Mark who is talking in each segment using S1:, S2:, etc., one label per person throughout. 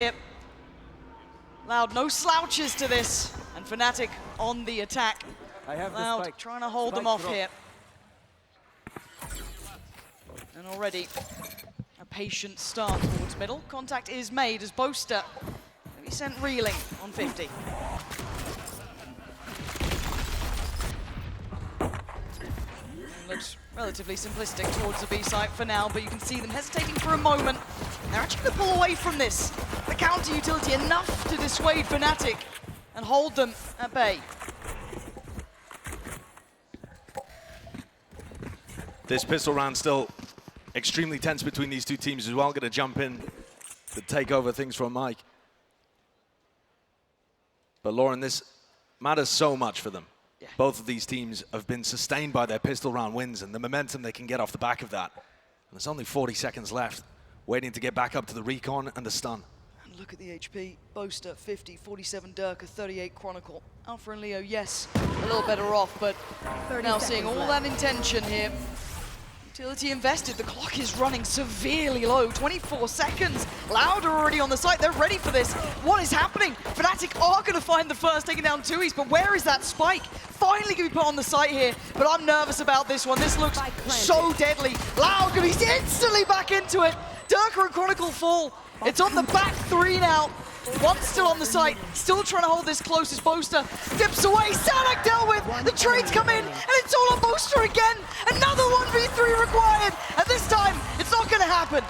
S1: Yep. L.O.U.D, no slouches to this, and Fnatic on the attack. L.O.U.D trying to hold them off here. And already a patient start towards middle. Contact is made as Boaster maybe sent reeling on 50. Looks relatively simplistic towards the B site for now, but you can see them hesitating for a moment. They're actually going to pull away from this. The counter utility enough to dissuade Fnatic and hold them at bay.
S2: This pistol round still extremely tense between these two teams as well. Going to jump in to take over things from Mike. But Lauren, this matters so much for them.
S1: Yeah.
S2: Both of these teams have been sustained by their pistol round wins and the momentum they can get off the back of that. And there's only 40 seconds left, waiting to get back up to the recon and the stun.
S1: And look at the HP. Boaster 50, 47 Durka, 38 Chronicle. Alpha and Leo, yes, a little better off, but now seeing all that intention here. Utility invested, the clock is running severely low, 24 seconds. L.O.U.D are already on the site, they're ready for this. What is happening? Fnatic are going to find the first, taking down 2Es, but where is that spike? Finally going to be put on the site here, but I'm nervous about this one. This looks so deadly. L.O.U.D going to be instantly back into it. Durka and Chronicle fall. It's on the back three now. One's still on the site, still trying to hold this close as Boaster dips away. Sanac dealt with, the trades come in, and it's all on Boaster again. Another 1v3 required, and this time, it's not going to happen.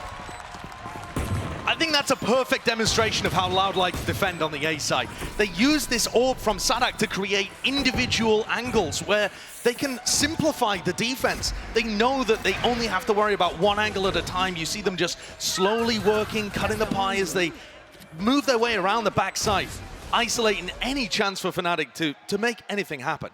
S2: I think that's a perfect demonstration of how L.O.U.D like to defend on the A side. They use this orb from Sanac to create individual angles where they can simplify the defense. They know that they only have to worry about one angle at a time. You see them just slowly working, cutting the pie as they move their way around the backside, isolating any chance for Fnatic to make anything happen.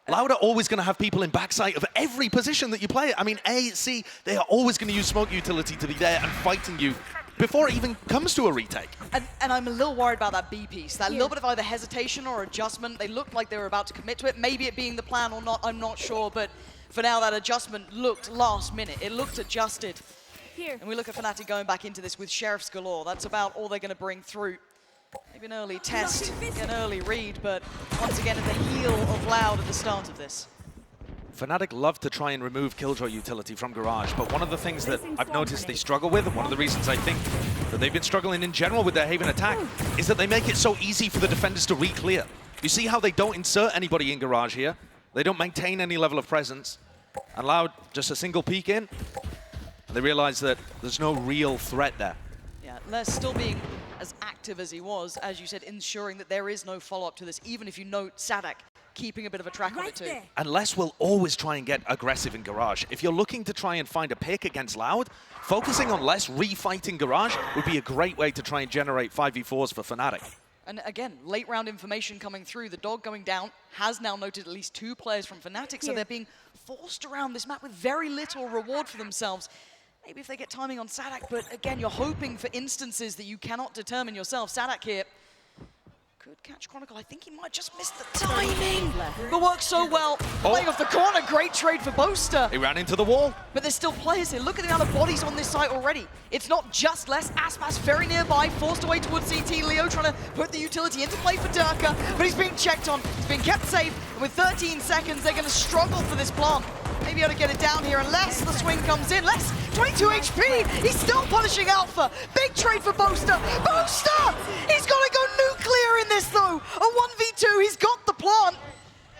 S2: L.O.U.D are always going to have people in backside of every position that you play. I mean, A, C, they are always going to use smoke utility to be there and fighting you before it even comes to a retake.
S1: And I'm a little worried about that B piece, that little bit of either hesitation or adjustment. They looked like they were about to commit to it. Maybe it being the plan or not, I'm not sure, but for now that adjustment looked last minute. It looked adjusted. And we look at Fnatic going back into this with Sheriffs galore. That's about all they're going to bring through. Maybe an early test, an early read, but once again at the heel of L.O.U.D at the start of this.
S2: Fnatic love to try and remove Killjoy utility from Garage, but one of the things that I've noticed they struggle with, and one of the reasons I think that they've been struggling in general with their Haven attack, is that they make it so easy for the defenders to re-clear. You see how they don't insert anybody in Garage here? They don't maintain any level of presence. And L.O.U.D just a single peek in, and they realize that there's no real threat there.
S1: Yeah, Les still being as active as he was, as you said, ensuring that there is no follow-up to this, even if you note Sanac keeping a bit of a track on it too.
S2: And Les will always try and get aggressive in Garage. If you're looking to try and find a pick against L.O.U.D, focusing on Les refighting Garage would be a great way to try and generate 5v4s for Fnatic.
S1: And again, late round information coming through. The dog going down has now noted at least 2 players from Fnatic, so they're being forced around this map with very little reward for themselves. Maybe if they get timing on Sanac, but again, you're hoping for instances that you cannot determine yourself. Sanac here could catch Chronicle. I think he might just miss the timing. But works so well. Playing off the corner, great trade for Boaster.
S2: He ran into the wall.
S1: But there's still players here. Look at the amount of bodies on this site already. It's not just Les. Aspas very nearby, forced away towards CT. Leo trying to put the utility into play for Durka, but he's being checked on. He's being kept safe. And with 13 seconds, they're going to struggle for this plant. Maybe able to get it down here unless the swing comes in. Les, 22 HP. He's still punishing Alpha. Big trade for Boaster. Boaster! He's got to go nuclear in this though. A 1v2, he's got the plant.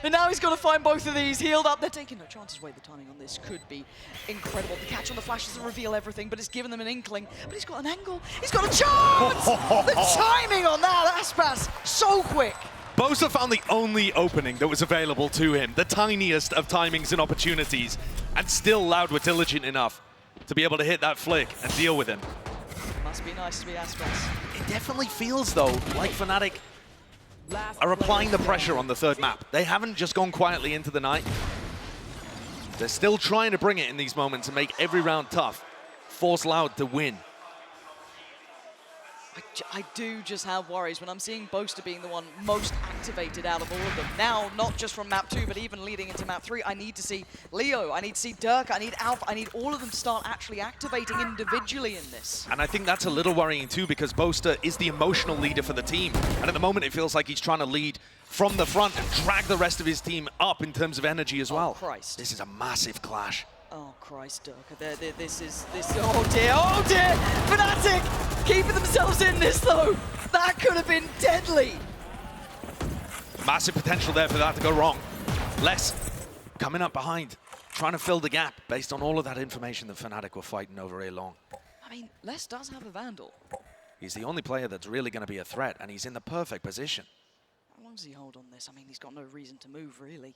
S1: And now he's got to find both of these healed up. They're taking no chances. Wait, the timing on this could be incredible. The catch on the flash doesn't reveal everything, but it's given them an inkling. But he's got an angle. He's got a chance! The timing on that, Aspas, so quick.
S2: Boaster found the only opening that was available to him, the tiniest of timings and opportunities, and still L.O.U.D were diligent enough to be able to hit that flick and deal with him.
S1: Must be nice to be Aspas.
S2: It definitely feels, though, like Fnatic are applying the pressure on the third map. They haven't just gone quietly into the night. They're still trying to bring it in these moments and make every round tough, force L.O.U.D to win.
S1: I do just have worries when I'm seeing Boaster being the one most activated out of all of them. Now, not just from map 2, but even leading into map 3, I need to see Leo, I need to see Dirk, I need Alpha, I need all of them to start actually activating individually in this.
S2: And I think that's a little worrying too, because Boaster is the emotional leader for the team. And at the moment, it feels like he's trying to lead from the front and drag the rest of his team up in terms of energy as well.
S1: Oh, Christ.
S2: This is a massive clash.
S1: Oh, Christ, Dirk. This, oh dear, Fnatic keeping themselves in this though. That could have been deadly.
S2: Massive potential there for that to go wrong. Les coming up behind, trying to fill the gap based on all of that information that Fnatic were fighting over L.O.U.D.
S1: I mean, Les does have a Vandal.
S2: He's the only player that's really going to be a threat, and he's in the perfect position.
S1: How long does he hold on this? I mean, he's got no reason to move, really.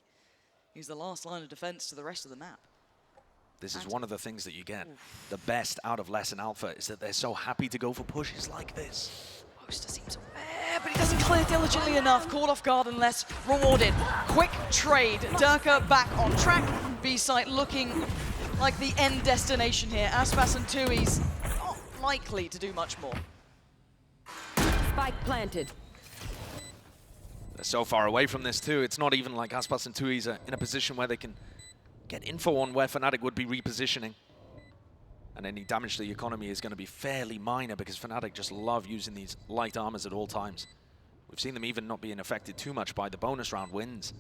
S1: He's the last line of defense to the rest of the map.
S2: This is one of the things that you get the best out of Les and Alpha, is that they're so happy to go for pushes like this.
S1: Boaster seems aware, but he doesn't clear diligently enough. Caught off guard and Les rewarded. Quick trade. Durka back on track. B-site looking like the end destination here. Aspas and Tui's not likely to do much more.
S3: Spike planted.
S2: They're so far away from this too. It's not even like Aspas and Tui's are in a position where they can get info on where Fnatic would be repositioning. And any damage to the economy is going to be fairly minor, because Fnatic just love using these light armors at all times. We've seen them even not being affected too much by the bonus round wins.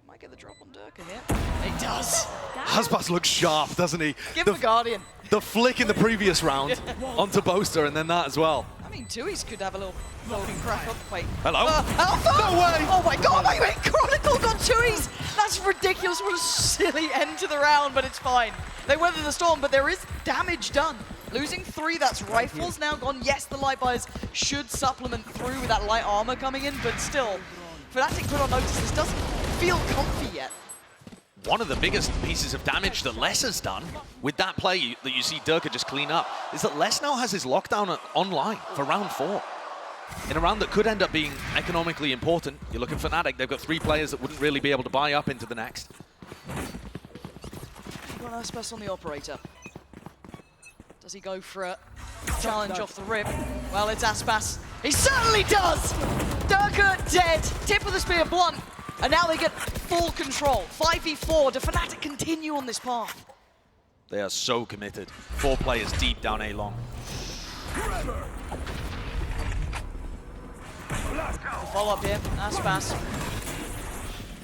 S1: Might get the drop on Durka here. He does.
S2: Aspas looks sharp, doesn't he?
S1: Give him a Guardian.
S2: The flick in the previous round onto Boaster, and then that as well.
S1: I mean, Tui's could have a little crack up. Wait.
S2: Hello?
S1: Alpha!
S2: No way!
S1: Oh my god, wait, Chronicle got Tui's! That's ridiculous. What a silly end to the round, but it's fine. They weather the storm, but there is damage done. Losing 3, that's rifles now gone. Yes, the light buyers should supplement through with that light armor coming in, but still, Fnatic put on notice, this doesn't feel comfy yet.
S2: One of the biggest pieces of damage that Les has done with that play that you see Durka just clean up is that Les now has his lockdown online for round 4. In a round that could end up being economically important. You look at Fnatic, they've got 3 players that wouldn't really be able to buy up into the next.
S1: Got Aspas on the operator. Does he go for a challenge off the rip? Well, it's Aspas. He certainly does! Durka dead, tip of the spear blunt. And now they get full control. 5v4, do Fnatic continue on this path?
S2: They are so committed. 4 players deep down A-long.
S1: Follow up here, Aspas.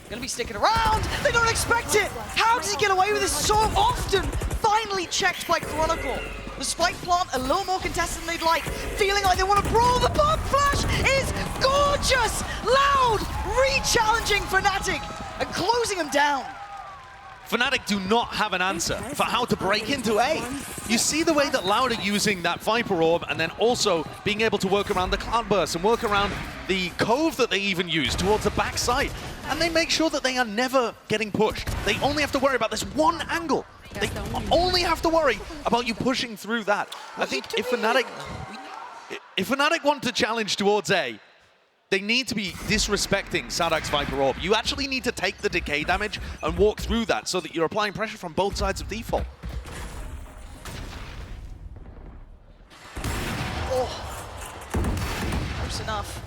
S1: Gonna be sticking around, they don't expect it! How does he get away with this so often? Finally checked by Chronicle. The spike plant a little more contested than they'd like, feeling like they want to brawl. The bomb flash is gorgeous! L.O.U.D re-challenging Fnatic and closing them down.
S2: Fnatic do not have an answer for how to break into A. You see the way that L.O.U.D are using that Viper Orb, and then also being able to work around the Cloudburst and work around the Cove that they even use towards the backside. And they make sure that they are never getting pushed. They only have to worry about this one angle. They only have to worry about you pushing through that. I think if Fnatic want to challenge towards A, they need to be disrespecting Sadak's Viper Orb. You actually need to take the decay damage and walk through that so that you're applying pressure from both sides of default.
S1: Oh, close enough.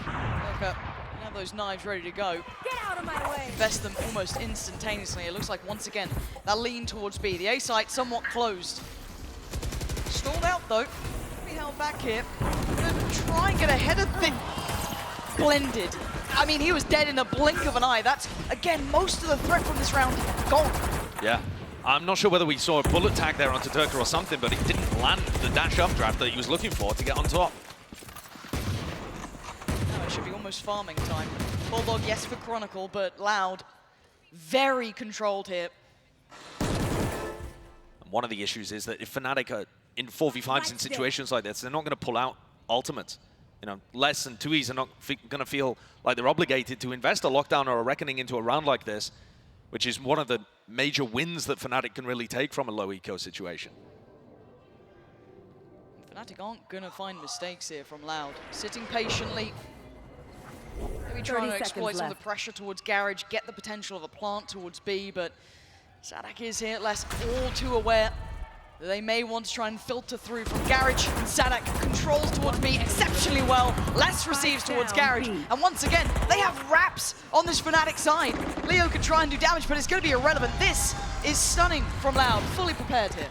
S1: Durka, you have those knives ready to go.
S3: Get out of my way!
S1: Invest them almost instantaneously. It looks like once again that lean towards B. The A site somewhat closed. Stalled out though. Be held back here. Gonna try and get ahead of things. Blended. I mean, he was dead in a blink of an eye. That's, again, most of the threat from this round gone.
S2: Yeah. I'm not sure whether we saw a bullet tag there onto Durka or something, but he didn't land the dash updraft that he was looking for to get on top.
S1: No, it should be almost farming time. Bulldog, yes, for Chronicle, but L.O.U.D very controlled here.
S2: And one of the issues is that if Fnatic are in 4v5s in situations like this, they're not going to pull out ultimates. You know, Les and Tui's are not going to feel like they're obligated to invest a lockdown or a reckoning into a round like this, which is one of the major wins that Fnatic can really take from a low eco situation.
S1: Fnatic aren't going to find mistakes here from L.O.U.D. Sitting patiently, maybe trying to exploit some of the pressure towards Garage, get the potential of a plant towards B, but Sadak is here, Les all too aware. They may want to try and filter through from Garage. And Sadak controls towards me exceptionally well. Less receives towards Garage. And once again, they have wraps on this Fnatic side. Leo could try and do damage, but it's going to be irrelevant. This is stunning from Loud. Fully prepared here.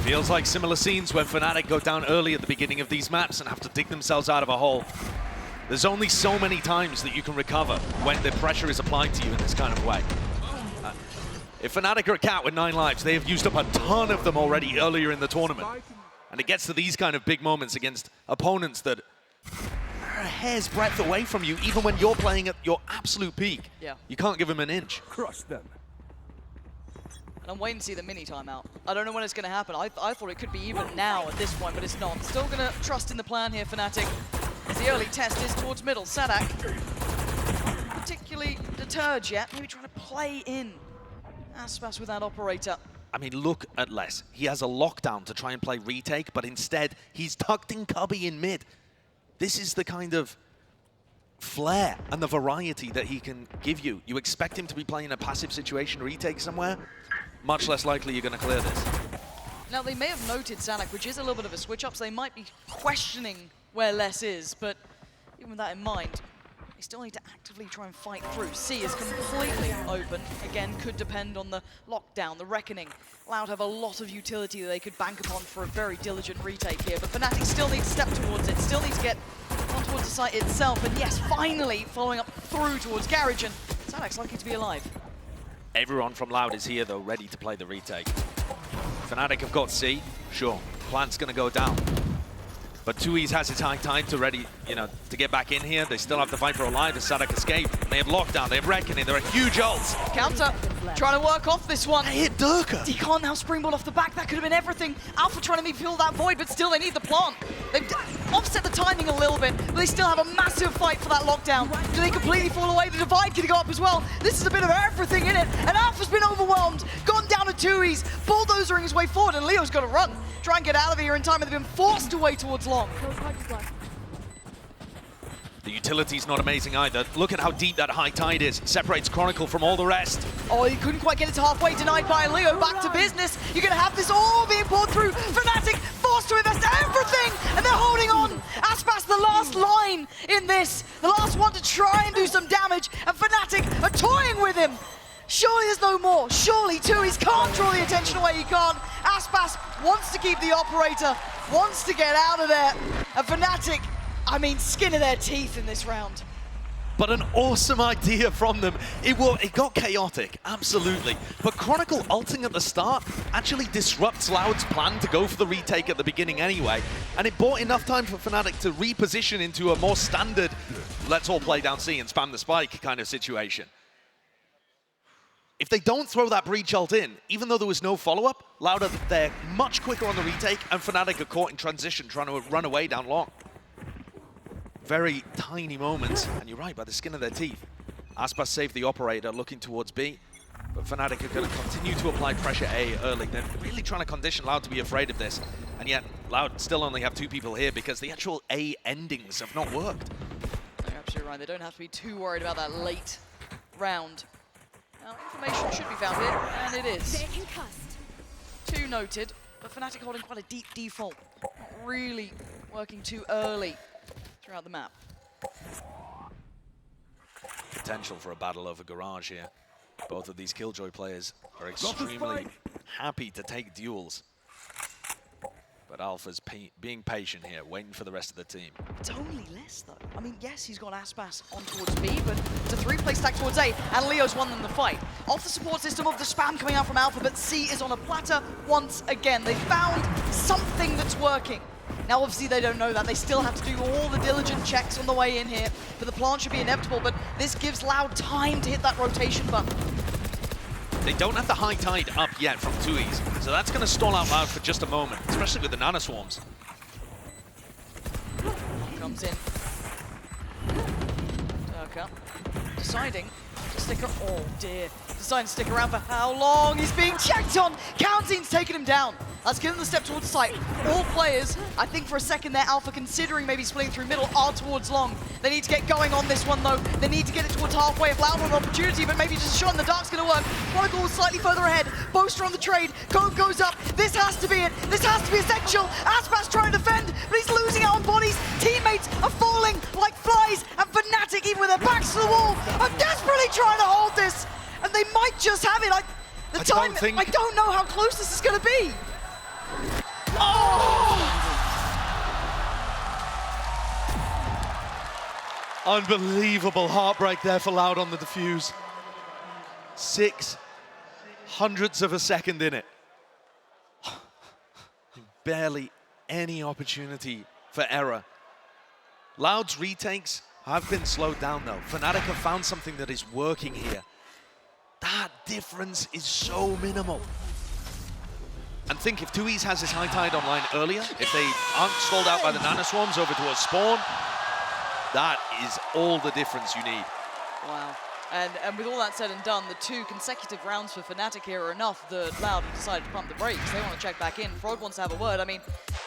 S2: Feels like similar scenes when Fnatic go down early at the beginning of these maps and have to dig themselves out of a hole. There's only so many times that you can recover when the pressure is applied to you in this kind of way. If Fnatic are a cat with 9 lives, they have used up a ton of them already earlier in the tournament. And it gets to these kind of big moments against opponents that are a hair's breadth away from you, even when you're playing at your absolute peak.
S1: Yeah.
S2: You can't give them an inch.
S4: Crush them.
S1: And I'm waiting to see the mini timeout. I don't know when it's going to happen. I thought it could be even now at this point, but it's not. Still going to trust in the plan here, Fnatic. As the early test is towards middle. Sadak, not particularly deterred yet. Maybe trying to play in Aspas with that operator.
S2: I mean, look at Les. He has a lockdown to try and play retake, but instead, he's tucked in Cubby in mid. This is the kind of flair and the variety that he can give you. You expect him to be playing a passive situation retake somewhere, much less likely you're going to clear this.
S1: Now, they may have noted Sadak, which is a little bit of a switch up, so they might be questioning where Les is, but even with that in mind, they still need to actively try and fight through. C is completely open. Again, could depend on the lockdown, the reckoning. Loud have a lot of utility that they could bank upon for a very diligent retake here, but Fnatic still need to step towards it, still need to get on towards the site itself, and yes, finally following up through towards Garage, and Sadak's lucky to be alive.
S2: Everyone from Loud is here, though, ready to play the retake. Fnatic have got C, sure, plan's gonna go down. But 2E's has its high tide to ready, to get back in here. They still have the fight for alive as Sadak escape. They have lockdown, they have reckoning, there are huge ults.
S1: Counter, trying to work off this one.
S2: They hit Durka.
S1: He can't now springboard off the back, that could have been everything. Alpha trying to fill that void, but still they need the plant. They've offset the timing a little bit, but they still have a massive fight for that lockdown. Do they completely fall away? The divide could go up as well. This is a bit of everything in it, and Alpha's been overwhelmed, gone down to 2E's, bulldozering his way forward, and Leo's got to run. Try and get out of here in time, and they've been forced away towards long.
S2: The utility's not amazing either. Look at how deep that high tide is. Separates Chronicle from all the rest.
S1: Oh, he couldn't quite get it to halfway, denied by Leo. Back to business. You're going to have this all being poured through. Fnatic forced to invest everything, and they're holding on. Aspas, the last line in this. The last one to try and do some damage, and Fnatic are toying with him. Surely there's no more. Surely 2E's can't draw the attention away. He can't. Aspas wants to keep the operator, wants to get out of there. And Fnatic, skin of their teeth in this round.
S2: But an awesome idea from them. It got chaotic, absolutely. But Chronicle ulting at the start actually disrupts Loud's plan to go for the retake at the beginning anyway. And it bought enough time for Fnatic to reposition into a more standard, let's all play down C and spam the spike kind of situation. If they don't throw that breach ult in, even though there was no follow-up, Loud are there much quicker on the retake, and Fnatic are caught in transition trying to run away down long. Very tiny moments, and you're right, by the skin of their teeth. Aspas saved the operator, looking towards B, but Fnatic are going to continue to apply pressure A early. They're really trying to condition Loud to be afraid of this, and yet Loud still only have 2 people here because the actual A endings have not worked.
S1: You're absolutely right. They don't have to be too worried about that late round. Now, information should be found here, and it is. 2 noted, but Fnatic holding quite a deep default. Not really working too early throughout the map.
S2: Potential for a battle over Garage here. Both of these Killjoy players are extremely happy to take duels. But Alpha's being patient here, waiting for the rest of the team.
S1: It's only less, though. Yes, he's got Aspas on towards B, but it's a 3-play stack towards A, and Leo's won them the fight. Off the support system of the spam coming out from Alpha, but C is on a platter once again. They found something that's working. Now, obviously, they don't know that. They still have to do all the diligent checks on the way in here, but the plant should be inevitable, but this gives Loud time to hit that rotation button.
S2: They don't have the high tide up yet from 2E's, so that's going to stall out Loud for just a moment, especially with the nanoswarms.
S1: Comes in. Durka deciding to stick her. Oh dear. deciding to stick around for how long? He's being checked on. Counting's taking him down. Let's give him the step towards the site. All players, I think for a second there, Alpha considering maybe splitting through middle, are towards long. They need to get going on this one though. They need to get it towards halfway. If L.O.U.D an opportunity, but maybe just a shot in the dark's gonna work. Chronicle is slightly further ahead. Boaster on the trade. Code goes up. This has to be it. This has to be essential. Aspas trying to defend, but he's losing out on bodies. Teammates are falling like flies, and Fnatic, even with their backs to the wall, are desperately trying to hold this. And they might just have it. I don't know how close this is gonna be. Oh!
S2: Unbelievable heartbreak there for L.O.U.D on the defuse. 0.06 of a second in it. Barely any opportunity for error. L.O.U.D's retakes have been slowed down though. Fnatic have found something that is working here. That difference is so minimal. And think if 2E's has his high tide online earlier, if they aren't stalled out by the nanoswarms over towards spawn, that is all the difference you need.
S1: Wow. And with all that said and done, the 2 consecutive rounds for Fnatic here are enough that L.O.U.D have decided to pump the brakes. They want to check back in. Frog wants to have a word. I mean,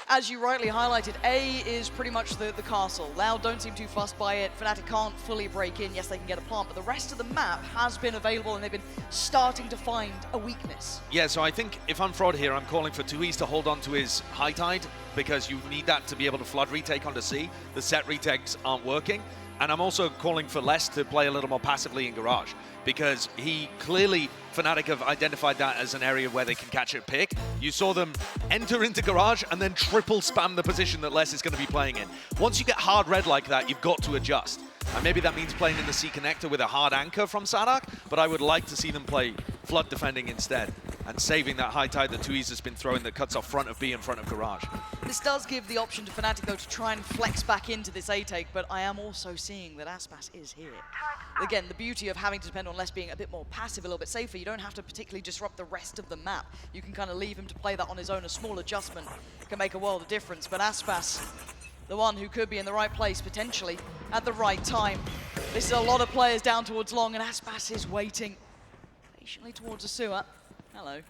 S1: as you rightly highlighted, A is pretty much the castle. L.O.U.D don't seem too fussed by it. Fnatic can't fully break in. Yes, they can get a plant, but the rest of the map has been available and they've been starting to find a weakness.
S2: Yeah, so I think if I'm Fraud here, I'm calling for 2E's to hold on to his high tide because you need that to be able to flood retake onto C. The set retakes aren't working. And I'm also calling for Les to play a little more passively in Garage because he clearly, Fnatic have identified that as an area where they can catch a pick. You saw them enter into Garage and then triple spam the position that Les is going to be playing in. Once you get hard red like that, you've got to adjust. And maybe that means playing in the C connector with a hard anchor from Sadak, but I would like to see them play flood defending instead and saving that high tide that 2E's has been throwing that cuts off front of B in front of Garage.
S1: This does give the option to Fnatic though to try and flex back into this A-take, but I am also seeing that Aspas is here. Again, the beauty of having to depend on Les being a bit more passive, a little bit safer, you don't have to particularly disrupt the rest of the map. You can kind of leave him to play that on his own. A small adjustment can make a world of difference, but Aspas, the one who could be in the right place potentially at the right time. This is a lot of players down towards long, and Aspas is waiting patiently towards the sewer. Hello.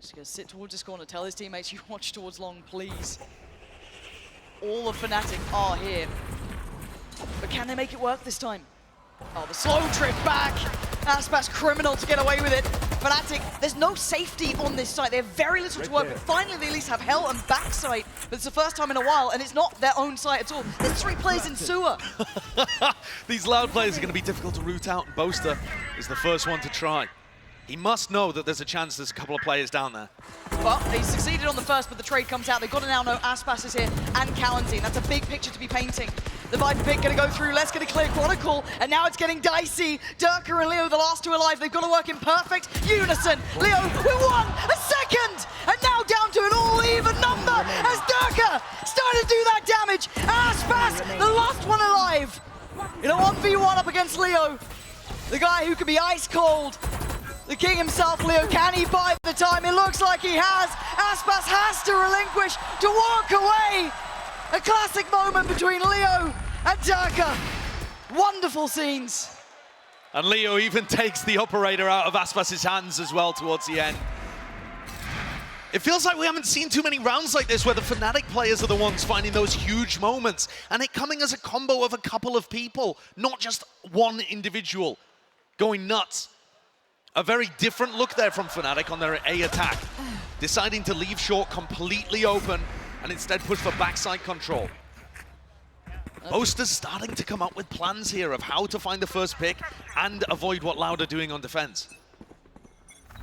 S1: Just gonna sit towards this corner, tell his teammates you watch towards long, please. All of Fnatic are here. But can they make it work this time? Oh, the slow trip back. Aspas criminal to get away with it. Fnatic, there's no safety on this site. They have very little to work with. Finally, they at least have hell and backside, but it's the first time in a while, and it's not their own site at all. There's 3 players in sewer.
S2: These L.O.U.D players are going to be difficult to root out, and Boaster is the first one to try. He must know that there's a chance there's a couple of players down there.
S1: Well, they succeeded on the first, but the trade comes out. They've got to now know Aspas is here and Calentine. That's a big picture to be painting. The Viper pick going to go through. Let's get a clear Chronicle, and now it's getting dicey. Durka and Leo, the last 2 alive. They've got to work in perfect unison. Leo with 1 second, and now down to an all-even number as Durka started to do that damage. Aspas, the last one alive. In a 1v1 up against Leo, the guy who can be ice cold. The king himself, Leo, can he buy the time? It looks like he has. Aspas has to relinquish, to walk away. A classic moment between Leo and Durka. Wonderful scenes.
S2: And Leo even takes the operator out of Aspas's hands as well towards the end. It feels like we haven't seen too many rounds like this where the Fnatic players are the ones finding those huge moments, and it coming as a combo of a couple of people, not just one individual going nuts. A very different look there from Fnatic on their A attack, deciding to leave short completely open and instead push for backside control. Boaster's starting to come up with plans here of how to find the first pick and avoid what L.O.U.D are doing on defense.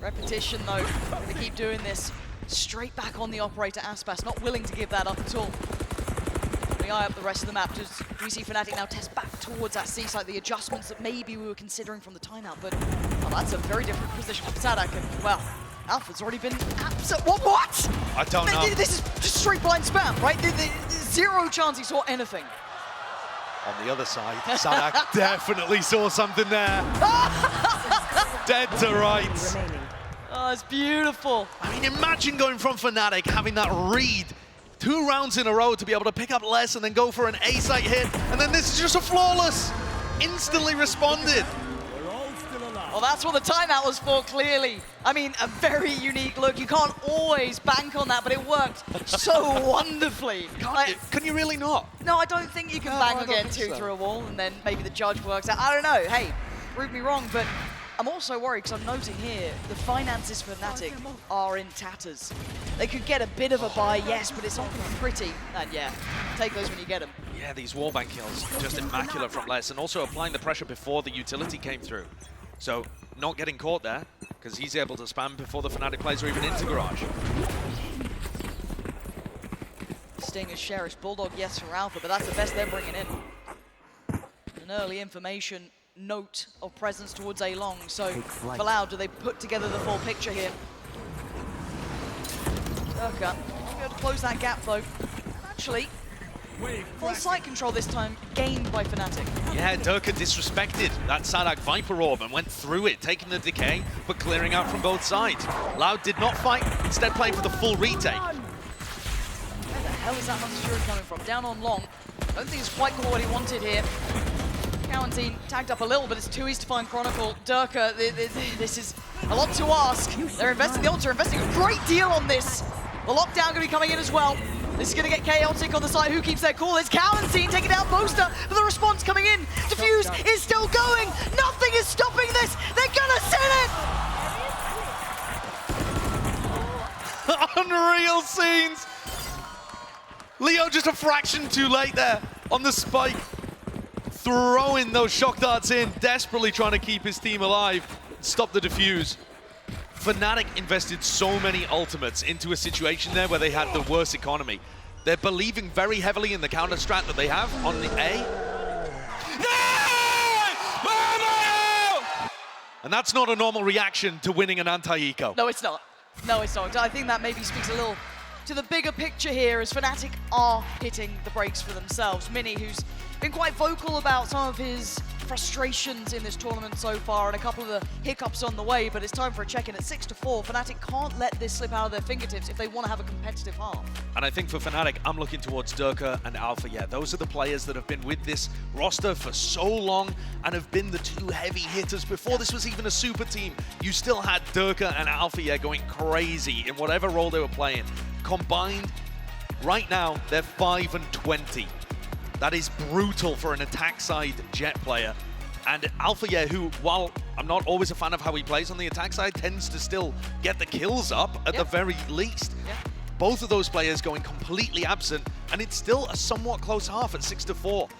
S1: Repetition though, they keep doing this. Straight back on the operator, Aspas, not willing to give that up at all. We eye up the rest of the map. Do we see Fnatic now test back towards that C site, the adjustments that maybe we were considering from the timeout, but well, that's a very different position for Sadak, and well, Alpha's already been what?
S2: I don't know.
S1: This is just straight blind spam, right? Zero chance he saw anything.
S2: On the other side, Sadak definitely saw something there. Dead to rights.
S1: Oh, it's beautiful.
S2: I mean, imagine going from Fnatic, having that read 2 rounds in a row to be able to pick up less and then go for an A-site hit, and then this is just a flawless, instantly responded.
S1: Well, that's what the timeout was for, clearly. I mean, a very unique look. You can't always bank on that, but it worked so wonderfully.
S2: Can you really not?
S1: No, I don't think you can bang again two through a wall, and then maybe the judge works out. I don't know. Hey, prove me wrong, but I'm also worried because I'm noting here the finances for Fnatic are in tatters. They could get a bit of a buy, yes, but it's not going to be pretty. And yeah, take those when you get them.
S2: Yeah, these wallbang kills, just immaculate from Les, and also applying the pressure before the utility came through. So, not getting caught there, because he's able to spam before the Fnatic players are even into Garage.
S1: Sting is Sheriff's Bulldog, yes, for Alpha, but that's the best they're bringing in. An early information note of presence towards A-Long, so for L.O.U.D, do they put together the full picture here? Durka, not be able to close that gap though. Actually, full site control this time, gained by Fnatic.
S2: Yeah, Durka disrespected that SADAC Viper Orb and went through it, taking the decay, but clearing out from both sides. L.O.U.D did not fight, instead playing for the full retake.
S1: Where the hell is that much fury coming from? Down on Long. Don't think it's quite got what he wanted here. Quarantine tagged up a little, but it's too easy to find Chronicle. Durka, this is a lot to ask. They're investing, the ults are investing a great deal on this. The lockdown going to be coming in as well. This is going to get chaotic on the side. Who keeps their cool? It's Quarantine taking down Boaster, but the response coming in. Diffuse is still going. Nothing is stopping this. They're going to send it.
S2: Unreal scenes. Leo just a fraction too late there on the spike. Throwing those shock darts in, desperately trying to keep his team alive, stop the defuse. Fnatic invested so many ultimates into a situation there where they had the worst economy. They're believing very heavily in the counter strat that they have on the A. And that's not a normal reaction to winning an anti-eco.
S1: No, it's not. No, it's not. I think that maybe speaks a little to the bigger picture here as Fnatic are hitting the brakes for themselves. Mini, who's been quite vocal about some of his frustrations in this tournament so far and a couple of the hiccups on the way, but it's time for a check-in at 6-4. Fnatic can't let this slip out of their fingertips if they want to have a competitive half.
S2: And I think for Fnatic, I'm looking towards Durka and Alpha. Yeah, those are the players that have been with this roster for so long and have been the two heavy hitters. Before this was even a super team, you still had Durka and Alpha going crazy in whatever role they were playing. Combined, right now, they're 5-20. That is brutal for an attack side Jet player. And Alpha, who, while I'm not always a fan of how he plays on the attack side, tends to still get the kills up at the very least. Both of those players going completely absent, and it's still a somewhat close half at 6-4.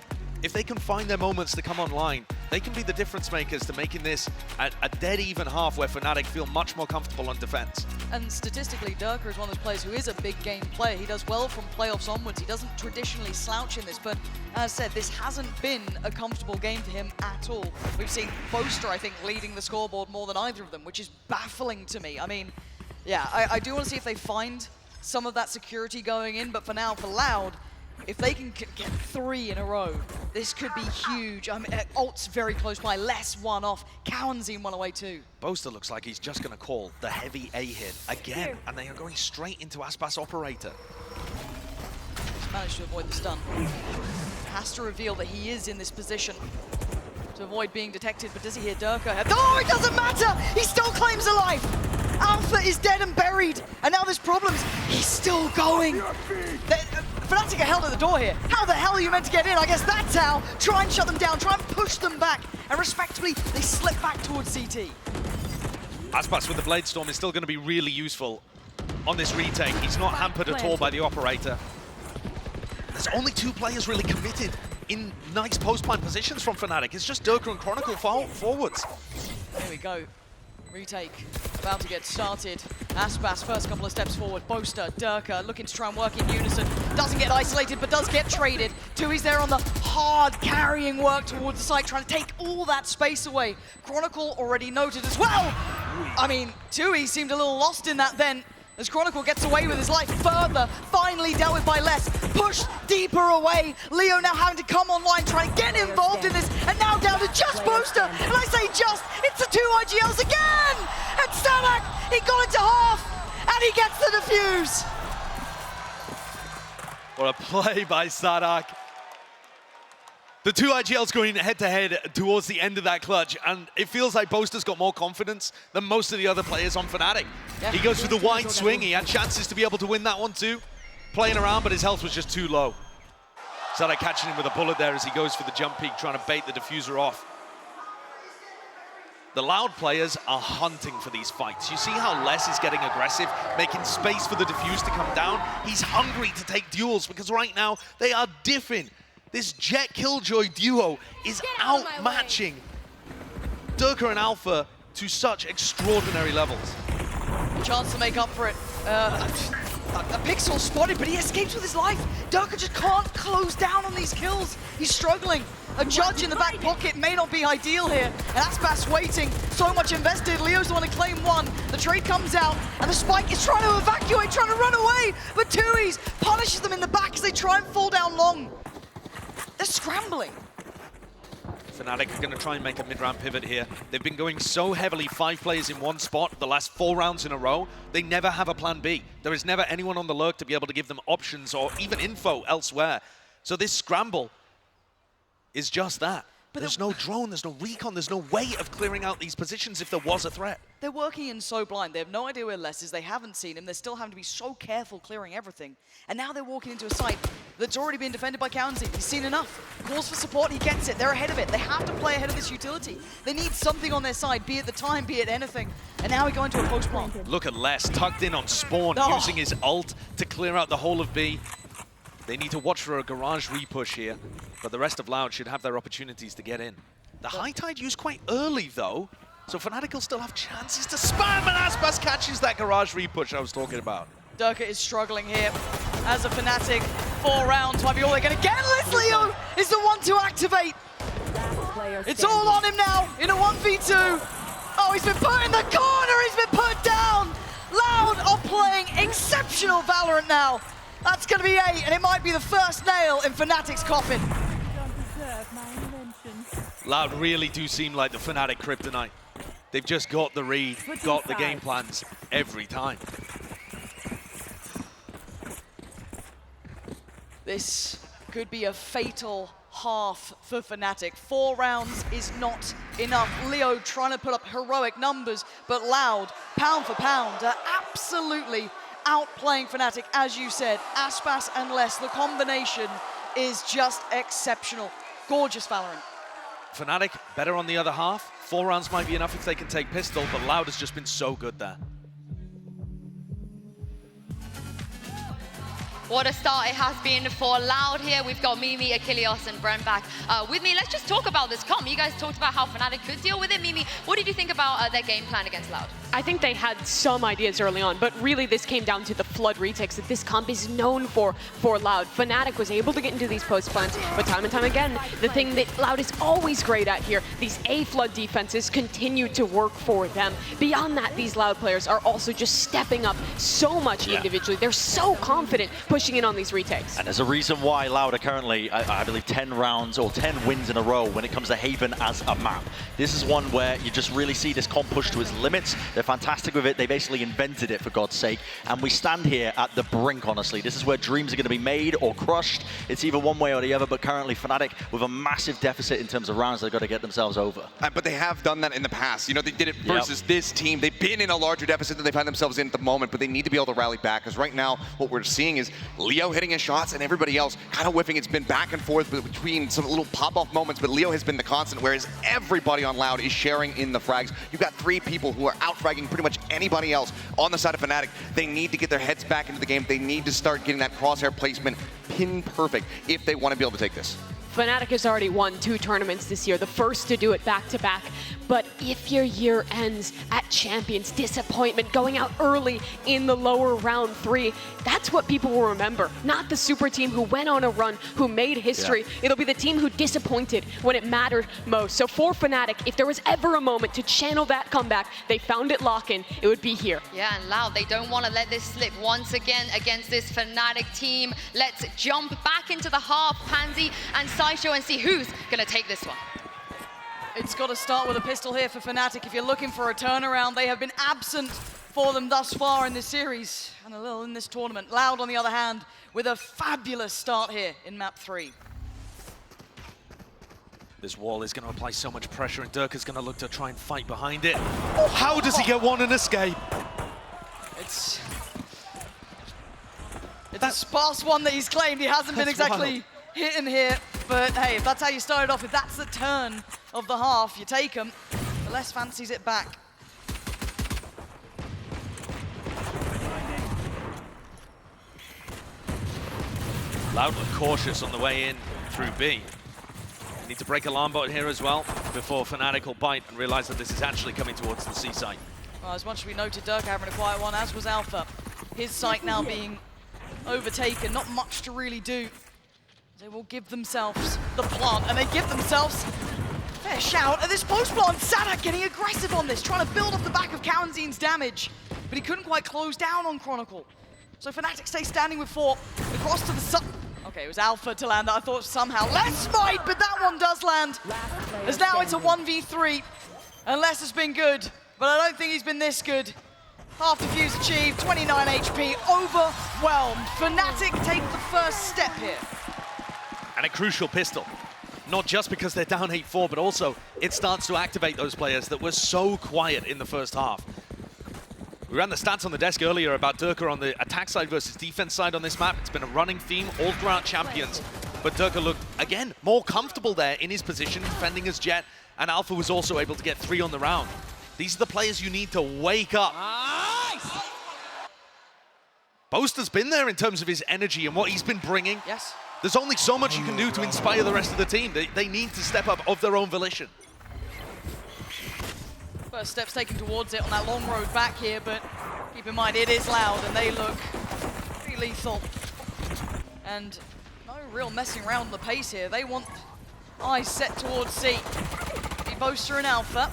S2: If they can find their moments to come online, they can be the difference makers to making this a dead even half where Fnatic feel much more comfortable on defense.
S1: And statistically, Durka is one of those players who is a big game player. He does well from playoffs onwards. He doesn't traditionally slouch in this, but as I said, this hasn't been a comfortable game for him at all. We've seen Boaster, I think, leading the scoreboard more than either of them, which is baffling to me. I mean, yeah, I do want to see if they find some of that security going in, but for now, for L.O.U.D, if they can get 3 in a row, this could be huge. I mean, Alt's very close by, less one off. Cowanzine one away too.
S2: Boaster looks like he's just going to call the heavy A hit again, and they are going straight into Aspas Operator.
S1: He's managed to avoid the stun. Has to reveal that he is in this position to avoid being detected, but does he hear Durka? Oh, it doesn't matter! He still claims a life! Alpha is dead and buried, and now this problem is he's still going. Fnatic are held at the door here. How the hell are you meant to get in? I guess that's how. Try and shut them down, try and push them back, and respectively, they slip back towards CT.
S2: Aspas with the Blade Storm is still going to be really useful on this retake. He's not hampered at all by the Operator. There's only 2 players really committed in nice post-plant positions from Fnatic. It's just Durka and Chronicle forwards.
S1: Here we go. Retake about to get started. Aspas first couple of steps forward. Boaster, Durka looking to try and work in unison. Doesn't get isolated, but does get traded. Tui's there on the hard carrying work towards the site, trying to take all that space away. Chronicle already noted as well. I mean, Tui seemed a little lost in that then, as Chronicle gets away with his life further, finally dealt with by less, pushed deeper away. Leo now having to come online, trying to get involved in this, and now down to just Boaster. And I say just, it's the 2 IGLs again! And SADAC, he got it to half, and he gets the defuse.
S2: What a play by SADAC. The two IGLs going head-to-head towards the end of that clutch, and it feels like Boaster's got more confidence than most of the other players on Fnatic. Yeah. He goes for the wide swing. He had chances to be able to win that one too. Playing around, but his health was just too low. Sada catching him with a bullet there as he goes for the jump peek, trying to bait the diffuser off. The Loud players are hunting for these fights. You see how Les is getting aggressive, making space for the diffuse to come down. He's hungry to take duels because right now they are diffing. This Jet Killjoy duo is outmatching Durka and Alpha to such extraordinary levels.
S1: Chance to make up for it. A Pixel spotted, but he escapes with his life. Durka just can't close down on these kills. He's struggling. A judge in the back pocket may not be ideal here. And Aspas waiting. So much invested. Leo's the one to claim one. The trade comes out, and the Spike is trying to evacuate, trying to run away. But Tui's punishes them in the back as they try and fall down long. They're scrambling.
S2: Fnatic are going to try and make a mid-round pivot here. They've been going so heavily, 5 players in one spot the last 4 rounds in a row. They never have a plan B. There is never anyone on the lurk to be able to give them options or even info elsewhere. So this scramble is just that. But there's no drone, there's no recon, there's no way of clearing out these positions if there was a threat.
S1: They're working in so blind. They have no idea where Les is. They haven't seen him. They're still having to be so careful clearing everything. And now they're walking into a site that's already been defended by County. He's seen enough. Calls for support, he gets it. They're ahead of it. They have to play ahead of this utility. They need something on their side, be it the time, be it anything. And now we go into a post plant.
S2: Look at Les, tucked in on Spawn, using his ult to clear out the whole of B. They need to watch for a garage repush here, but the rest of Loud should have their opportunities to get in. The high tide used quite early though, so Fnatic will still have chances to spam, and Aspas catches that garage repush I was talking about.
S1: Durka is struggling here. As a Fnatic, 4 rounds might be all they're gonna get, unless Leo is the one to activate. It's all on him now in a 1v2. Oh, he's been put in the corner, he's been put down. Loud are playing exceptional Valorant now. That's going to be 8, and it might be the first nail in Fnatic's coffin.
S2: Loud really do seem like the Fnatic kryptonite. They've just got the read, got the game plans every time.
S1: This could be a fatal half for Fnatic. 4 rounds is not enough. Leo trying to put up heroic numbers, but Loud, pound for pound, are absolutely outplaying Fnatic, as you said. Aspas and Les, the combination is just exceptional. Gorgeous Valorant.
S2: Fnatic better on the other half. 4 rounds might be enough if they can take pistol, but Loud has just been so good there.
S4: What a start it has been for Loud here. We've got Mimi, Achilles, and Bren back with me. Let's just talk about this comp. You guys talked about how Fnatic could deal with it. Mimi, what did you think about their game plan against Loud?
S5: I think they had some ideas early on, but really this came down to the flood retakes that this comp is known for Loud. Fnatic was able to get into these post plants, but time and time again, the thing that Loud is always great at here, these A flood defenses continue to work for them. Beyond that, these Loud players are also just stepping up so much individually. They're so confident pushing in on these retakes.
S6: And there's a reason why Loud are currently, I believe, 10 rounds or 10 wins in a row when it comes to Haven as a map. This is one where you just really see this comp push to its limits. They're fantastic with it. They basically invented it, for God's sake. And we stand here at the brink, honestly. This is where dreams are going to be made or crushed. It's either one way or the other, but currently Fnatic with a massive deficit in terms of rounds they've got to get themselves over.
S7: But they have done that in the past. You know, they did it versus this team. They've been in a larger deficit than they find themselves in at the moment, but they need to be able to rally back, because right now what we're seeing is Leo hitting his shots and everybody else kind of whiffing. It's been back and forth between some little pop-off moments, but Leo has been the constant, whereas everybody on Loud is sharing in the frags. You've got 3 people who are out-fragging pretty much anybody else on the side of Fnatic. They need to get their heads back into the game. They need to start getting that crosshair placement pin perfect if they want to be able to take this.
S5: Fnatic has already won 2 tournaments this year, the first to do it back-to-back. But if your year ends at Champions, disappointment, going out early in the lower round 3, that's what people will remember. Not the super team who went on a run, who made history. It'll be the team who disappointed when it mattered most. So for Fnatic, if there was ever a moment to channel that comeback, they found it lock-in, it would be here.
S4: Yeah, and Loud, they don't want to let this slip once again against this Fnatic team. Let's jump back into the half, Pansy and Sideshow, and see who's going to take this one.
S1: It's got to start with a pistol here for Fnatic. If you're looking for a turnaround, they have been absent for them thus far in this series and a little in this tournament. Loud, on the other hand, with a fabulous start here in map 3.
S2: This wall is going to apply so much pressure, and Dirk is going to look to try and fight behind it. Oh, how does he get one and escape?
S1: It's a sparse one that he's claimed. He hasn't been exactly hitting here. But hey, if that's how you started off, if that's the turn of the half, you take him. The less fancies it back.
S2: Loud look cautious on the way in through B. Need to break alarm bot here as well before Fnatic will bite and realize that this is actually coming towards the C site.
S1: Well, as much as we noted Dirk having a quiet one, as was Alpha. His site now being overtaken, not much to really do. They will give themselves the plant, and they give themselves a fair shout at this post plant. Sadak getting aggressive on this, trying to build off the back of Karanzin's damage, but he couldn't quite close down on Chronicle. So Fnatic stay standing with 4, across to the sub. Okay, it was Alpha to land that. I thought somehow less smite, but that one does land. As now it's a 1v3, and Les has been good, but I don't think he's been this good. Half defuse achieved, 29 HP, overwhelmed. Fnatic take the first step here.
S2: And a crucial pistol. Not just because they're down 8-4, but also it starts to activate those players that were so quiet in the first half. We ran the stats on the desk earlier about Durka on the attack side versus defense side on this map. It's been a running theme all throughout Champions. But Durka looked, again, more comfortable there in his position, defending his jet, and Alpha was also able to get 3 on the round. These are the players you need to wake up. Nice! Boaster's been there in terms of his energy and what he's been bringing.
S1: Yes.
S2: There's only so much you can do to inspire the rest of the team. They need to step up of their own volition.
S1: First steps taken towards it on that long road back here, but keep in mind it is L.O.U.D and they look pretty lethal. And no real messing around on the pace here. They want eyes set towards C. Be Boaster and Alpha.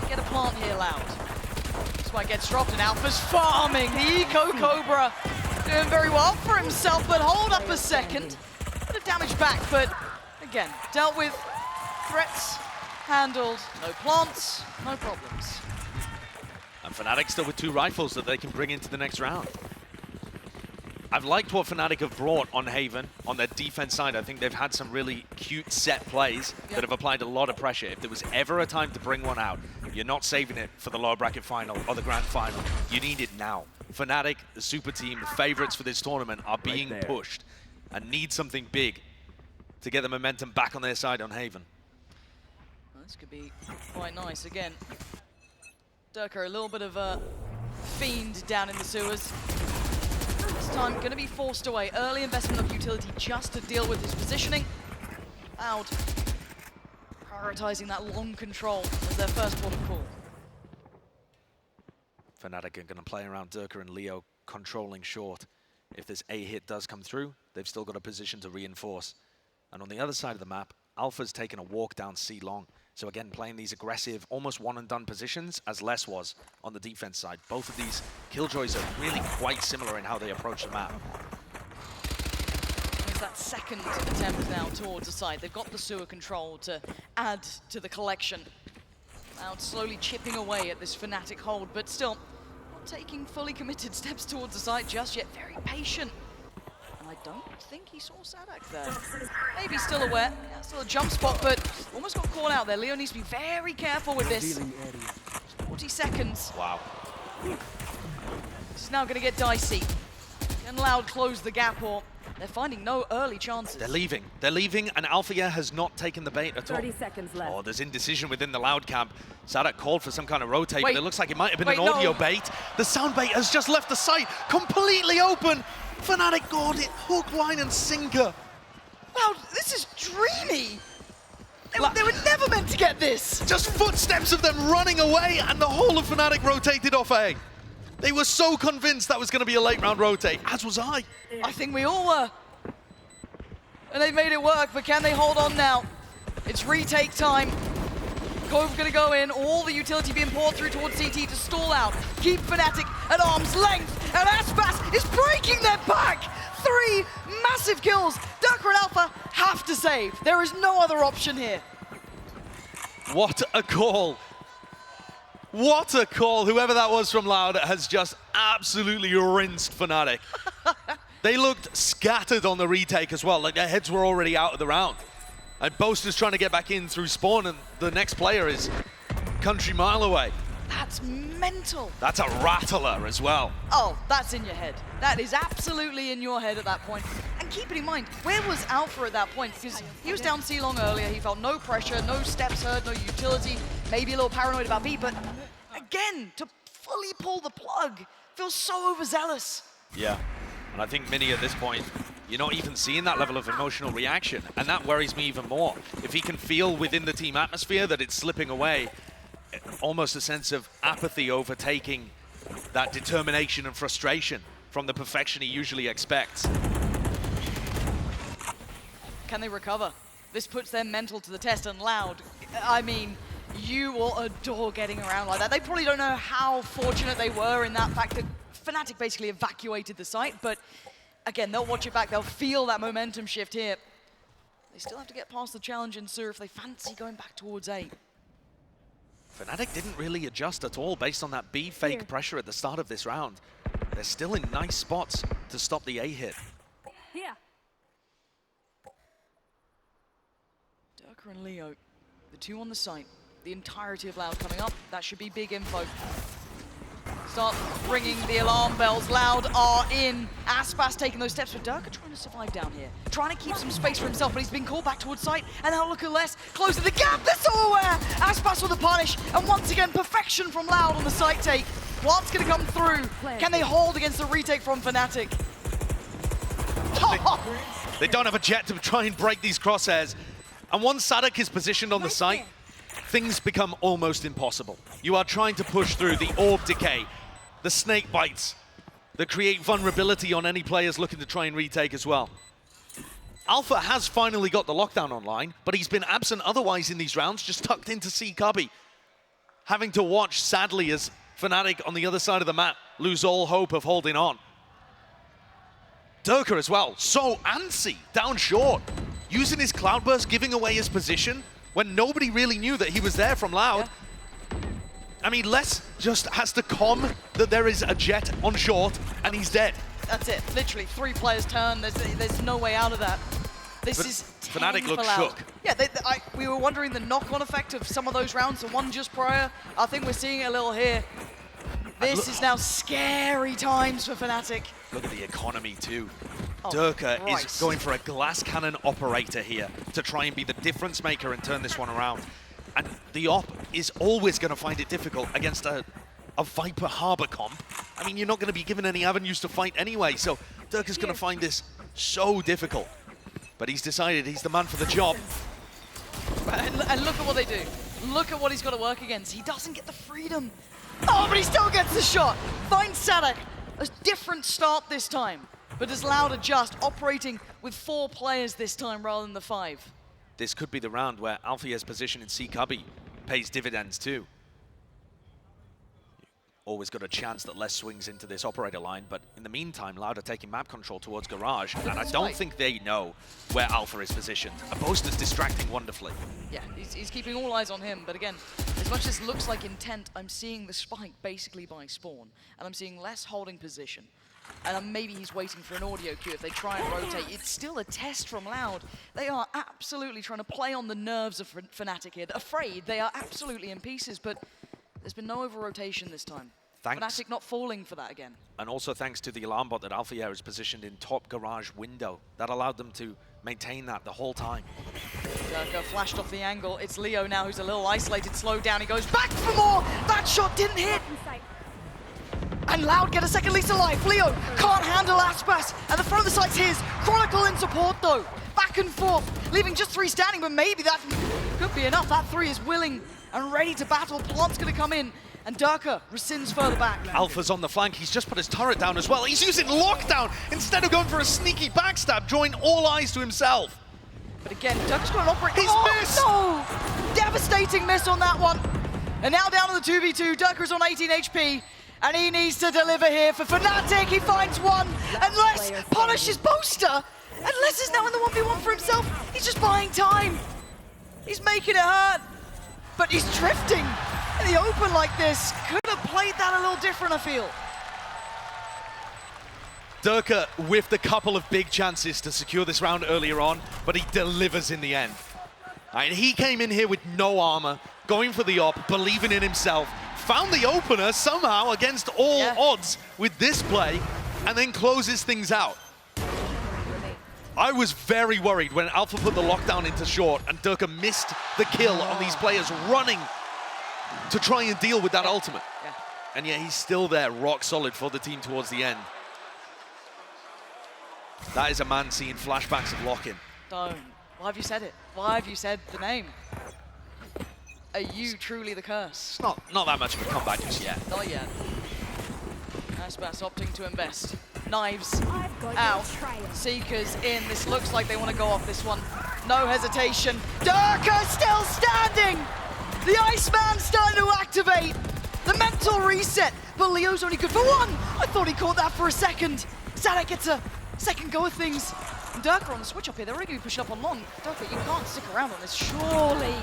S1: They get a plant here, L.O.U.D. This one gets dropped and Alpha's farming. The Eco Cobra doing very well for himself, but hold up a second. Bit of damage back, but again, dealt with, threats handled, no plants, no problems.
S2: And Fnatic still with 2 rifles that they can bring into the next round. I've liked what Fnatic have brought on Haven, on their defense side. I think they've had some really cute set plays that have applied a lot of pressure. If there was ever a time to bring one out, you're not saving it for the lower bracket final or the grand final. You need it now. Fnatic, the super team, the favorites for this tournament, are being pushed and need something big to get the momentum back on their side on Haven.
S1: Well, this could be quite nice. Again, Durka, a little bit of a fiend down in the sewers. This time going to be forced away. Early investment of utility just to deal with his positioning. L.O.U.D prioritizing that long control as their first port of call.
S2: Fnatic are going to play around Durka and Leo controlling short. If this A hit does come through, they've still got a position to reinforce. And on the other side of the map, Alpha's taken a walk down C long. So again, playing these aggressive, almost one-and-done positions, as Les was on the defense side. Both of these Killjoys are really quite similar in how they approach the map.
S1: It's that second attempt now towards the side. They've got the sewer control to add to the collection. Now it's slowly chipping away at this Fnatic hold, but still not taking fully committed steps towards the side just yet. Very patient. And I don't think he saw Sadak there. Maybe still aware. Yeah, still a jump spot, but almost got caught out there. Leo needs to be very careful with this. 40 seconds.
S2: Wow.
S1: This is now going to get dicey. Can L.O.U.D close the gap, or they're finding no early chances.
S2: They're leaving. They're leaving, and Alpha has not taken the bait at all.
S3: 30 seconds left.
S2: Oh, there's indecision within the L.O.U.D camp. Sadak called for some kind of rotate,
S1: Wait.
S2: but it looks like it might have been
S1: Wait,
S2: an audio
S1: no.
S2: bait. The sound bait has just left the site, completely open. Fnatic got it, hook, line, and sinker.
S1: Wow, this is dreamy. They were never meant to get this.
S2: Just footsteps of them running away, and the whole of Fnatic rotated off A. They were so convinced that was going to be a late round rotate, as was I.
S1: I think we all were. And they made it work, but can they hold on now? It's retake time. Cove gonna go in, all the utility being poured through towards CT to stall out. Keep Fnatic at arm's length, and Aspas is breaking their back! 3 massive kills. Durka and Alpha have to save. There is no other option here.
S2: What a call. What a call. Whoever that was from L.O.U.D has just absolutely rinsed Fnatic. They looked scattered on the retake as well, like their heads were already out of the round. And Boaster's trying to get back in through spawn, and the next player is country mile away.
S1: That's mental.
S2: That's a rattler as well.
S1: Oh, that's in your head. That is absolutely in your head at that point. And keep it in mind, where was Alpha at that point? Because he was down C-Long earlier, he felt no pressure, no steps heard, no utility, maybe a little paranoid about B, but again, to fully pull the plug feels so overzealous.
S2: Yeah, and I think Mini at this point, you're not even seeing that level of emotional reaction, and that worries me even more. If he can feel within the team atmosphere that it's slipping away, almost a sense of apathy overtaking that determination and frustration from the perfection he usually expects.
S1: Can they recover? This puts their mental to the test, and L.O.U.D, I mean, you will adore getting around like that. They probably don't know how fortunate they were in that fact that Fnatic basically evacuated the site, but again, they'll watch it back, they'll feel that momentum shift here. They still have to get past the challenge in Sur if they fancy going back towards A.
S2: Fnatic didn't really adjust at all based on that B fake pressure at the start of this round. They're still in nice spots to stop the A hit.
S3: Here.
S1: Durka and Leo, the two on the site. The entirety of L.O.U.D coming up. That should be big info. Start ringing the alarm bells. L.O.U.D are in. Aspas taking those steps, but Durka trying to survive down here. Trying to keep some space for himself, but he's been called back towards site. And now look at less. Closing the gap. They're so aware. Aspas with the punish. And once again, perfection from L.O.U.D on the site take. Plant's going to come through. Can they hold against the retake from Fnatic?
S2: They don't have a jet to try and break these crosshairs. And once Sadak is positioned on the site, things become almost impossible. You are trying to push through the orb decay, the snake bites that create vulnerability on any players looking to try and retake as well. Alpha has finally got the lockdown online, but he's been absent otherwise in these rounds, just tucked into C Cubby. Having to watch, sadly, as Fnatic on the other side of the map lose all hope of holding on. Durka as well, so antsy, down short, using his Cloudburst, giving away his position when nobody really knew that he was there from L.O.U.D.
S1: Yeah.
S2: I mean, Les just has to comm that there is a jet on short and he's dead.
S1: That's it, literally 3 players turn, there's no way out of that. This is
S2: Fnatic looks
S1: L.O.U.D.
S2: shook.
S1: Yeah, we were wondering the knock-on effect of some of those rounds, the one just prior. I think we're seeing it a little here. This is now scary times for Fnatic.
S2: Look at the economy too.
S1: Oh,
S2: Durka
S1: Christ.
S2: is going for a glass cannon operator here to try and be the difference maker and turn this one around. And the op is always going to find it difficult against a Viper Harbor comp. I mean, you're not going to be given any avenues to fight anyway, so Durka's going to find this so difficult. But he's decided he's the man for the job.
S1: And look at what they do. Look at what he's got to work against. He doesn't get the freedom. Oh, but he still gets the shot. Finds Sadak. A different start this time. But does L.O.U.D adjust, operating with 4 players this time rather than the 5?
S2: This could be the round where Alfia's position in C Cubby pays dividends too. Always got a chance that Les swings into this operator line, but in the meantime, L.O.U.D are taking map control towards Garage, and I don't think they know where Alpha is positioned. A Boaster's distracting wonderfully.
S1: Yeah, he's keeping all eyes on him, but again, as much as it looks like intent, I'm seeing the spike basically by spawn, and I'm seeing less holding position. And maybe he's waiting for an audio cue if they try and rotate. It's still a test from L.O.U.D. They are absolutely trying to play on the nerves of Fnatic here. They're afraid, they are absolutely in pieces, but there's been no over-rotation this time.
S2: Thanks.
S1: Fnatic not falling for that again.
S2: And also thanks to the alarm bot that Alfia is positioned in top garage window. That allowed them to maintain that the whole time.
S1: Durka flashed off the angle. It's Leo now who's a little isolated, slowed down. He goes back for more. That shot didn't hit. And L.O.U.D get a second lease of life. Leo can't handle Aspas. And the front of the site's his. Chronicle in support though. Back and forth, leaving just 3 standing, but maybe that could be enough. That 3 is willing and ready to battle. Plant's gonna come in. And Durka rescinds further back.
S2: Alpha's on the flank. He's just put his turret down as well. He's using lockdown instead of going for a sneaky backstab, drawing all eyes to himself.
S1: But again, Durka's got an operator.
S2: He's missed!
S1: No! Devastating miss on that one. And now down to the 2v2. Durka's on 18 HP. And he needs to deliver here for Fnatic. He finds one. And Les punishes Boaster. And Les is now in the 1v1 for himself. He's just buying time. He's making it hurt. But he's drifting. In the open like this, could have played that a little different, I feel.
S2: Durka whiffed a couple of big chances to secure this round earlier on, but he delivers in the end. And he came in here with no armor, going for the op, believing in himself, found the opener somehow against all odds with this play, and then closes things out. I was very worried when Alpha put the lockdown into short and Durka missed the kill on these players running to try and deal with that ultimate.
S1: Yeah.
S2: And yet he's still there, rock solid for the team towards the end. That is a man seeing flashbacks of lock-in.
S1: Don't. Why have you said it? Why have you said the name? Are you truly the curse?
S2: It's not that much of a comeback just yet.
S1: Not yet. Aspas opting to invest. Knives out. Seekers in. This looks like they want to go off this one. No hesitation. Durka still standing! The Iceman's starting to activate. The mental reset. But Leo's only good for one. I thought he caught that for a second. Sadak gets a second go of things. And Durka on the switch up here. They're already going to be pushing up on long. Durka, you can't stick around on this, surely.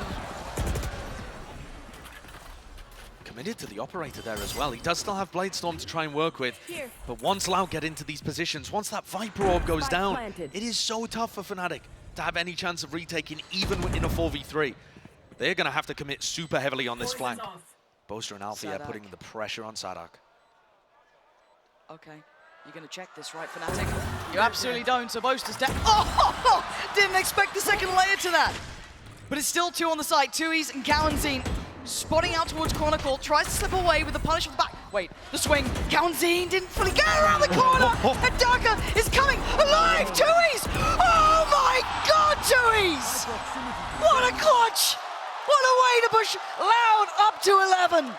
S2: Committed to the operator there as well. He does still have Bladestorm to try and work with. But once L.O.U.D get into these positions, once that Viper Orb goes down, it is so tough for Fnatic to have any chance of retaking, even in a 4v3. They're going to have to commit super heavily on this flank. Boaster and Althea putting the pressure on Sadak.
S1: Okay, you're going to check this, right, Fnatic? You absolutely don't, so Boaster's dead. Oh! Didn't expect the second layer to that. But it's still two on the side. Tui's and Kawanzine spotting out towards Chronicle, tries to slip away with the punish of the back. Wait, the swing. Kawanzine didn't fully get around the corner, and Durka is coming alive. Tui's! Oh my God, Tui's! What a clutch! What a way to push L.O.U.D up to 11.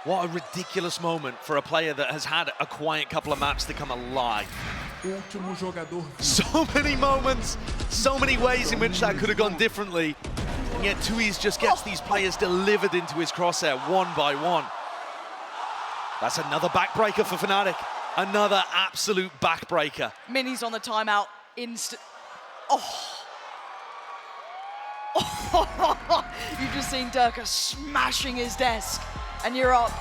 S2: What a ridiculous moment for a player that has had a quiet couple of maps to come alive. So many moments, so many ways in which that could have gone differently. And yet Tui's just gets these players delivered into his crosshair one by one. That's another backbreaker for Fnatic. Another absolute backbreaker.
S1: Mini's on the timeout. You've just seen Durka smashing his desk. And you're up,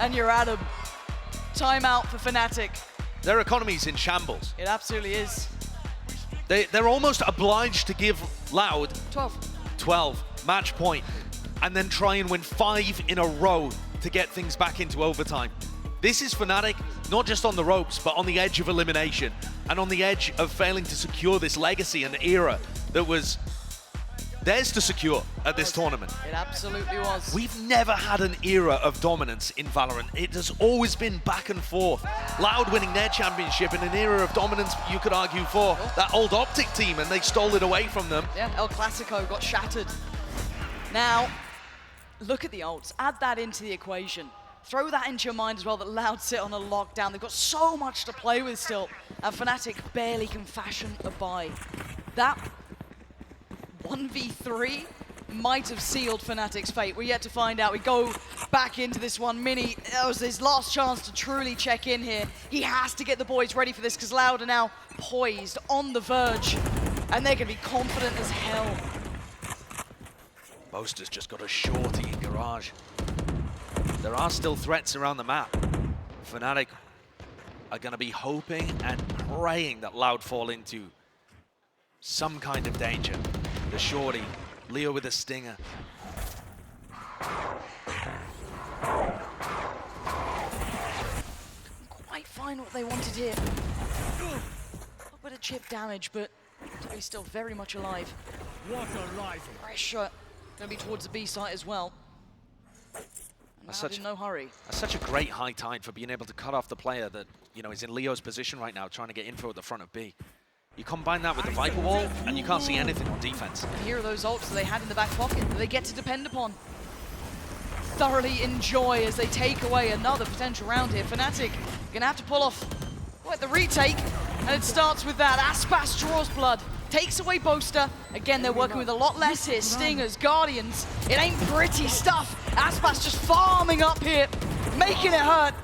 S1: and you're at him. Timeout for Fnatic.
S2: Their economy's in shambles.
S1: It absolutely is.
S2: They're almost obliged to give L.O.U.D 12 match point, and then try and win 5 in a row to get things back into overtime. This is Fnatic, not just on the ropes, but on the edge of elimination, and on the edge of failing to secure this legacy and era that was theirs to secure at this tournament.
S1: It absolutely was.
S2: We've never had an era of dominance in Valorant. It has always been back and forth. L.O.U.D winning their championship in an era of dominance, you could argue, for that old Optic team, and they stole it away from them.
S1: Yeah, El Clasico got shattered. Now, look at the ults. Add that into the equation. Throw that into your mind as well, that L.O.U.D sit on a lockdown. They've got so much to play with still, and Fnatic barely can fashion a buy. That 1v3 might have sealed Fnatic's fate. We're yet to find out. We go back into this one. Mini, that was his last chance to truly check in here. He has to get the boys ready for this, because L.O.U.D are now poised on the verge, and they're going to be confident as hell.
S2: Boaster's just got a shorty in garage. There are still threats around the map. Fnatic are going to be hoping and praying that L.O.U.D fall into some kind of danger. The shorty, Leo with a stinger.
S1: Quite find what they wanted here. A little bit of chip damage, but he's still very much alive.
S8: What a life.
S1: Pressure going to be towards the B site as well. In no hurry.
S2: That's such a great high tide for being able to cut off the player that, you know, is in Leo's position right now, trying to get info at the front of B. You combine that with the Viper Wall, and you can't see anything on defense.
S1: And here are those ults that they had in the back pocket that they get to depend upon. Thoroughly enjoy as they take away another potential round here. Fnatic gonna have to pull off the retake, and it starts with that. Aspas draws blood, takes away Boaster. Again, they're working with a lot less here. Stingers, Guardians, it ain't pretty stuff. Aspas just farming up here, making it hurt.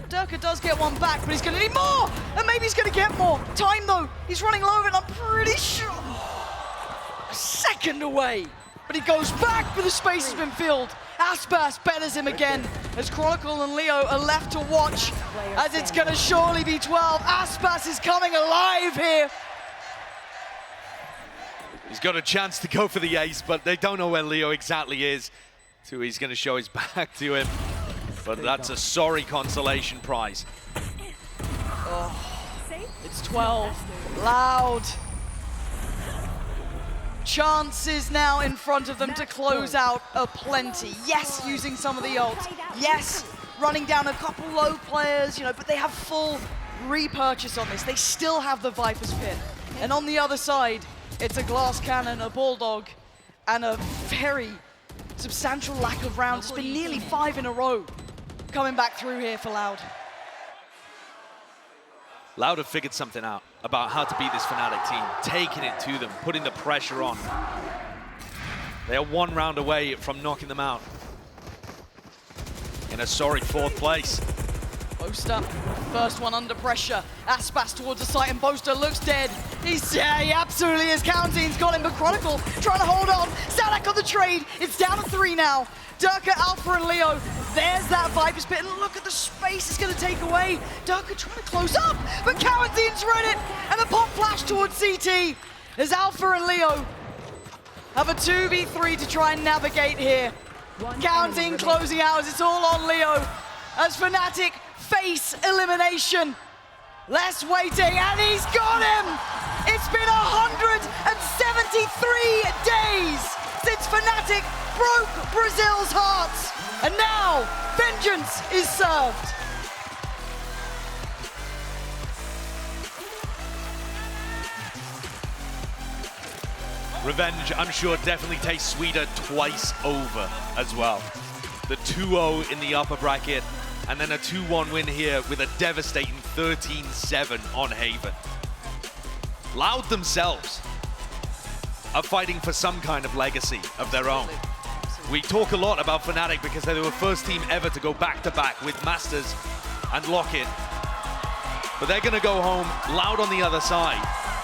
S1: Durka does get one back, but he's going to need more! And maybe he's going to get more. Time, though. He's running low, and I'm pretty sure... A second away. But he goes back, but the space has been filled. Aspas betters him again, as Chronicle and Leo are left to watch, as it's going to surely be 12. Aspas is coming alive here.
S2: He's got a chance to go for the ace, but they don't know where Leo exactly is. So he's going to show his back to him. But that's a sorry consolation prize.
S1: Oh, it's 12. Loud. Chances now in front of them to close out aplenty. Yes, using some of the ult. Yes, running down a couple low players, you know, but they have full repurchase on this. They still have the Viper's Pit. And on the other side, it's a glass cannon, a bulldog, and a very substantial lack of rounds. It's been nearly 5 in a row coming back through here for Loud.
S2: Loud have figured something out about how to beat this Fnatic team, taking it to them, putting the pressure on. They are 1 round away from knocking them out. In a sorry 4th place.
S1: Boaster, first one under pressure. Aspas towards the site and Boaster looks dead. He absolutely is. Counting's got him, but Chronicle trying to hold on. Sadak on the trade. It's down to 3 now. Durka, Alpha, and Leo. There's that Viper's Pit, and look at the space it's going to take away. Durka trying to close up, but Cowantine's read it, and a pop flash towards CT. As Alpha and Leo have a 2v3 to try and navigate here. Counting closing out as it's all on Leo. As Fnatic face elimination. Less waiting, and he's got him! It's been 173 days since Fnatic broke Brazil's hearts, and now vengeance is served.
S2: Revenge, I'm sure, definitely tastes sweeter twice over as well. The 2-0 in the upper bracket, and then a 2-1 win here with a devastating 13-7 on Haven. Loud themselves are fighting for some kind of legacy of their own. We talk a lot about Fnatic because they were the first team ever to go back-to-back with Masters and Lock-In. But they're going to go home Loud on the other side.